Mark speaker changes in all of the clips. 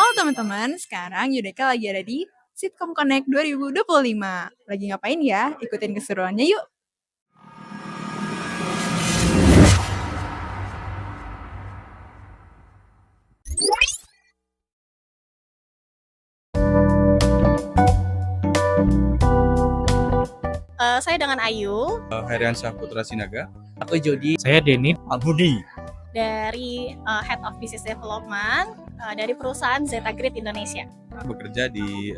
Speaker 1: Halo teman-teman, sekarang Yudeka lagi ada di Sitkom Connect 2025. Lagi ngapain ya? Ikutin keseruannya yuk!
Speaker 2: Saya dengan Ayu
Speaker 3: Heriansyah Putra Sinaga.
Speaker 4: Aku Jody.
Speaker 5: Saya Denny.
Speaker 6: Budi.
Speaker 2: dari Head of Business Development dari perusahaan Zeta Grid Indonesia.
Speaker 3: Bekerja di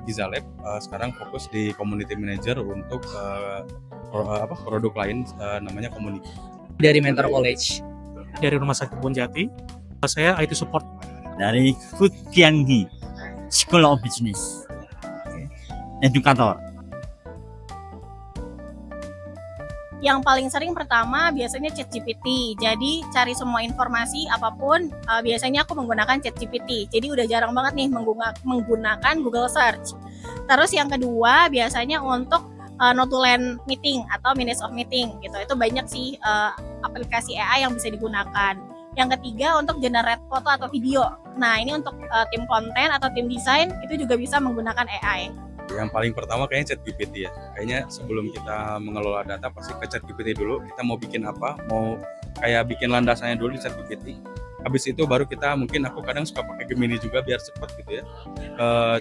Speaker 3: Giza Lab. Sekarang fokus di Community Manager untuk produk lain namanya Community.
Speaker 4: Dari Mentor College.
Speaker 5: Dari Rumah Sakit Kebonjati. Saya IT Support.
Speaker 6: Dari Food Tianggi School of Business. Edukator.
Speaker 2: Yang paling sering pertama biasanya ChatGPT. Jadi cari semua informasi apapun biasanya aku menggunakan ChatGPT. Jadi udah jarang banget nih menggunakan Google Search. Terus yang kedua biasanya untuk notulen meeting atau minutes of meeting gitu. Itu banyak sih aplikasi AI yang bisa digunakan. Yang ketiga untuk generate foto atau video. Nah ini untuk tim konten atau tim desain itu juga bisa menggunakan AI.
Speaker 3: Yang paling pertama kayaknya ChatGPT ya. Kayaknya sebelum kita mengelola data pasti ke ChatGPT dulu. Kita mau bikin apa, mau kayak bikin landasannya dulu di ChatGPT. Habis itu baru kita aku kadang suka pakai Gemini juga biar cepat gitu ya.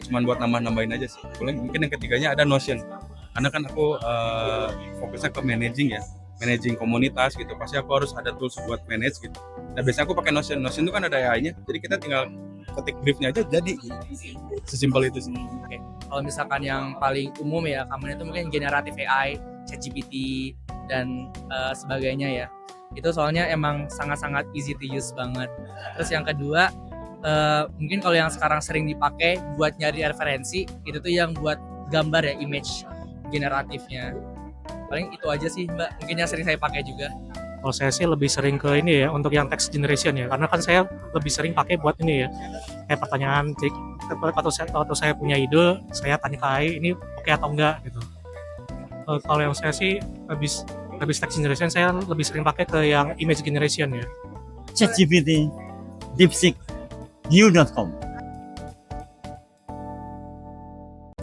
Speaker 3: Cuman buat nambah-nambahin aja sih. Mungkin yang ketiganya ada Notion. Karena kan aku fokusnya ke managing komunitas gitu. Pasti aku harus ada tools buat manage gitu. Nah biasanya aku pakai Notion. Notion itu kan ada AI-nya. Jadi kita tinggal ketik briefnya aja jadi. Sesimpel itu sih.
Speaker 4: Oke. Kalau misalkan yang paling umum ya, kamu itu mungkin generatif AI, ChatGPT dan sebagainya ya. Itu soalnya emang sangat-sangat easy to use banget. Terus yang kedua, mungkin kalau yang sekarang sering dipakai buat nyari referensi, itu tuh yang buat gambar ya, image generatifnya. Paling itu aja sih Mbak, mungkin yang sering saya pakai juga.
Speaker 5: Kalau saya sih lebih sering ke ini ya, untuk yang text generation ya. Karena kan saya lebih sering pakai buat ini ya. Kayak pertanyaan, atau saya punya ide, saya tanya ke AI, ini oke atau enggak gitu. Kalau yang saya sih habis text generation, saya lebih sering pakai ke yang image generation ya.
Speaker 6: ChatGPT, DeepSeek, New.com.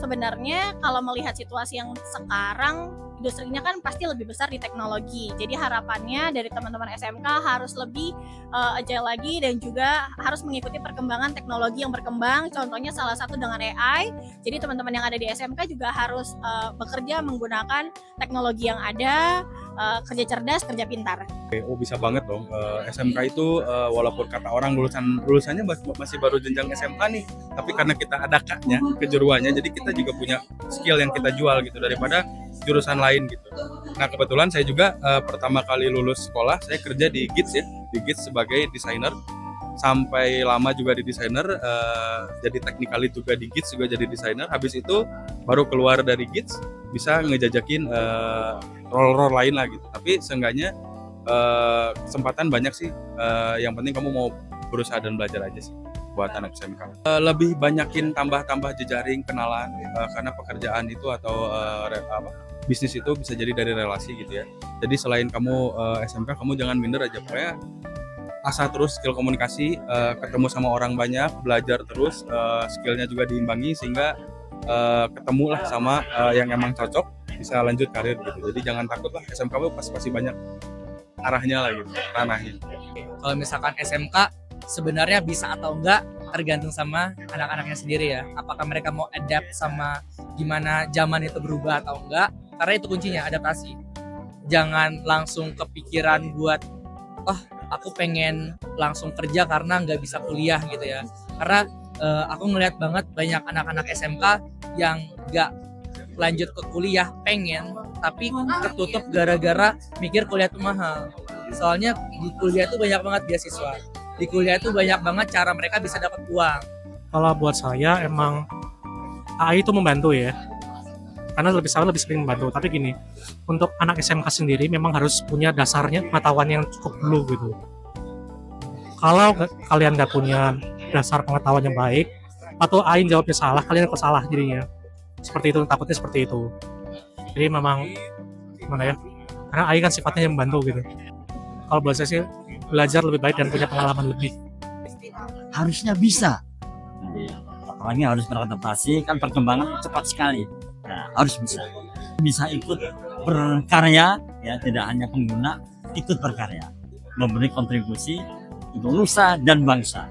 Speaker 2: Sebenarnya kalau melihat situasi yang sekarang, industrinya kan pasti lebih besar di teknologi. Jadi harapannya dari teman-teman SMK harus lebih agile lagi dan juga harus mengikuti perkembangan teknologi yang berkembang. Contohnya salah satu dengan AI. Jadi teman-teman yang ada di SMK juga harus bekerja menggunakan teknologi yang ada, kerja cerdas, kerja pintar.
Speaker 3: Oh bisa banget dong. SMK itu walaupun kata orang lulusannya masih baru jenjang SMK nih, tapi karena kita ada kaknya, kejuruannya, jadi kita juga punya skill yang kita jual gitu daripada jurusan lain gitu. Nah kebetulan saya juga pertama kali lulus sekolah saya kerja di GITS ya, di GITS sebagai desainer. Sampai lama juga di desainer, jadi technical lead juga di GITS juga jadi desainer. Habis itu baru keluar dari GITS bisa ngejajakin role-role lain lah gitu. Tapi seenggaknya kesempatan banyak sih. Yang penting kamu mau berusaha dan belajar aja sih buat anak SMK. Lebih banyakin tambah jejaring kenalan karena pekerjaan itu atau bisnis itu bisa jadi dari relasi gitu ya. Jadi selain kamu SMK kamu jangan minder aja, pokoknya asah terus skill komunikasi, ketemu sama orang banyak, belajar terus, skillnya juga diimbangi sehingga ketemulah sama yang emang cocok bisa lanjut karir gitu. Jadi jangan takut lah, SMK pasti banyak arahnya lah gitu, ranahnya.
Speaker 4: Kalau misalkan SMK sebenarnya bisa atau enggak tergantung sama anak-anaknya sendiri ya. Apakah mereka mau adapt sama gimana zaman itu berubah atau enggak. Karena itu kuncinya, adaptasi. Jangan langsung kepikiran buat aku pengen langsung kerja karena nggak bisa kuliah gitu ya. Karena aku ngeliat banget banyak anak-anak SMK yang nggak lanjut ke kuliah pengen, tapi ketutup gara-gara mikir kuliah itu mahal. Soalnya di kuliah itu banyak banget beasiswa. Di kuliah itu banyak banget cara mereka bisa dapat uang.
Speaker 5: Kalau buat saya emang AI itu membantu ya. Karena lebih sering membantu. Tapi gini, untuk anak SMK sendiri memang harus punya dasarnya pengetahuan yang cukup dulu gitu. Kalau kalian nggak punya dasar pengetahuan yang baik, atau AI jawabnya salah, kalian akan salah jadinya. Seperti itu, takutnya seperti itu. Jadi memang gimana ya? Karena AI kan sifatnya yang membantu gitu. Kalau buat saya sih belajar lebih baik dan punya pengalaman lebih.
Speaker 6: Harusnya bisa Apalagi harus beradaptasi, kan perkembangan cepat sekali. Nah, harus bisa ikut berkarya, ya tidak hanya pengguna, ikut berkarya, memberi kontribusi untuk nusa dan bangsa.